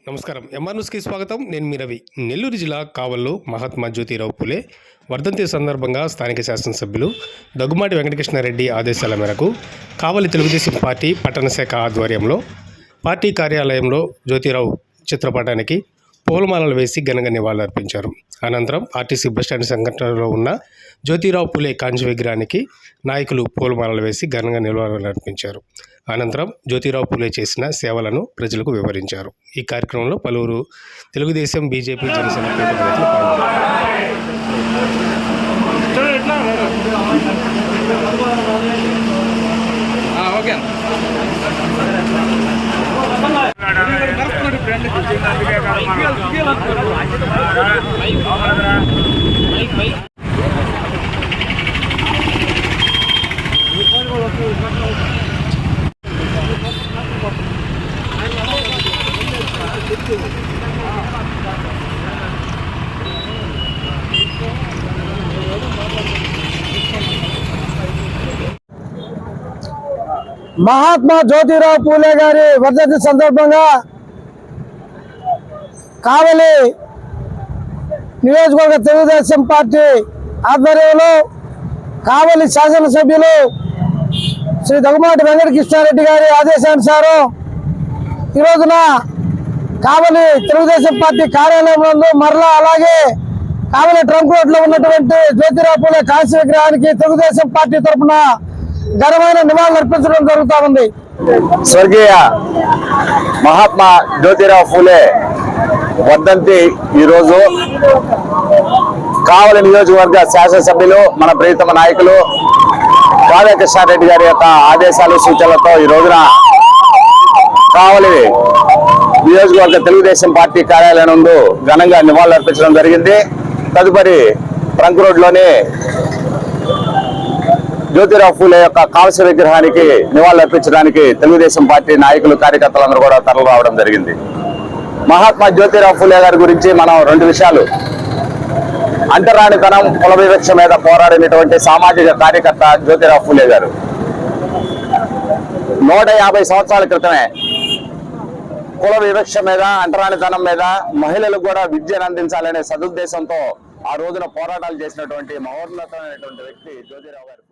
నమస్కారం. ఎంఆర్ న్యూస్కి స్వాగతం. నేను మీ రవి. నెల్లూరు జిల్లా కావల్లో మహాత్మా జ్యోతిరావు పూలే వర్ధంతి సందర్భంగా స్థానిక శాసనసభ్యులు దగ్గుమాటి వెంకటకృష్ణారెడ్డి ఆదేశాల మేరకు కావలి తెలుగుదేశం పార్టీ పట్టణ శాఖ ఆధ్వర్యంలో పార్టీ కార్యాలయంలో జ్యోతిరావు చిత్రపటానికి పూలమాలలు వేసి ఘనంగా నివాళులర్పించారు. అనంతరం ఆర్టీసీ బస్టాండ్ సంఘటనలో ఉన్న జ్యోతిరావు పూలే కాంస్య విగ్రహానికి నాయకులు పూలమాలలు వేసి ఘనంగా నివాళులర్పించారు. అనంతరం జ్యోతిరావు పూలే చేసిన సేవలను ప్రజలకు వివరించారు. ఈ కార్యక్రమంలో పలువురు తెలుగుదేశం, బీజేపీ, జనసేన నేతలు మహాత్మా జ్యోతిరావు పూలే గారి వర్ధంతి సందర్భంగా కావలి నియోజకవర్గ తెలుగుదేశం పార్టీ ఆధ్వర్యంలో కావలి శాసనసభ్యులు శ్రీ దగ్గుమాటి వెంకటకృష్ణారెడ్డి గారి ఆదేశానుసారం ఈ రోజున కావలి తెలుగుదేశం పార్టీ కార్యాలయంలో మరలా అలాగే కావలి ట్రంక్ రోడ్ లో ఉన్నటువంటి జ్యోతిరావు పూలే కాంస్య విగ్రహానికి తెలుగుదేశం పార్టీ తరఫున ఘనమైన నివాళులు అర్పించడం జరుగుతూ ఉంది. స్వర్గీయ మహాత్మా జ్యోతిరావు పూలే వర్ధంతి ఈరోజు కావలి నియోజకవర్గ శాసనసభ్యులు మన ప్రియతమ నాయకులు వెంకటకృష్ణారెడ్డి గారి యొక్క ఆదేశాలు సూచనలతో ఈ రోజున కావలి నియోజకవర్గ తెలుగుదేశం పార్టీ కార్యాలయం నందు ఘనంగా నివాళులు అర్పించడం జరిగింది. తదుపరి ట్రంక్ రోడ్ లోని జ్యోతిరావు పూలే యొక్క కాంస్య విగ్రహానికి నివాళులు అర్పించడానికి తెలుగుదేశం పార్టీ నాయకులు, కార్యకర్తలందరూ కూడా తరలి రావడం జరిగింది. మహాత్మా జ్యోతిరావు పూలే గారి గురించి మనం రెండు విషయాలు, అంటరానితనం, కుల వివక్ష మీద పోరాడినటువంటి సామాజిక కార్యకర్త జ్యోతిరావు పూలే గారు 150 సంవత్సరాల క్రితమే కుల వివక్ష మీద, అంటరానితనం మీద, మహిళలకు కూడా విద్యను అందించాలనే సదుద్దేశంతో ఆ రోజున పోరాటాలు చేసినటువంటి మహోన్నతమైనటువంటి వ్యక్తి జ్యోతిరావు గారు.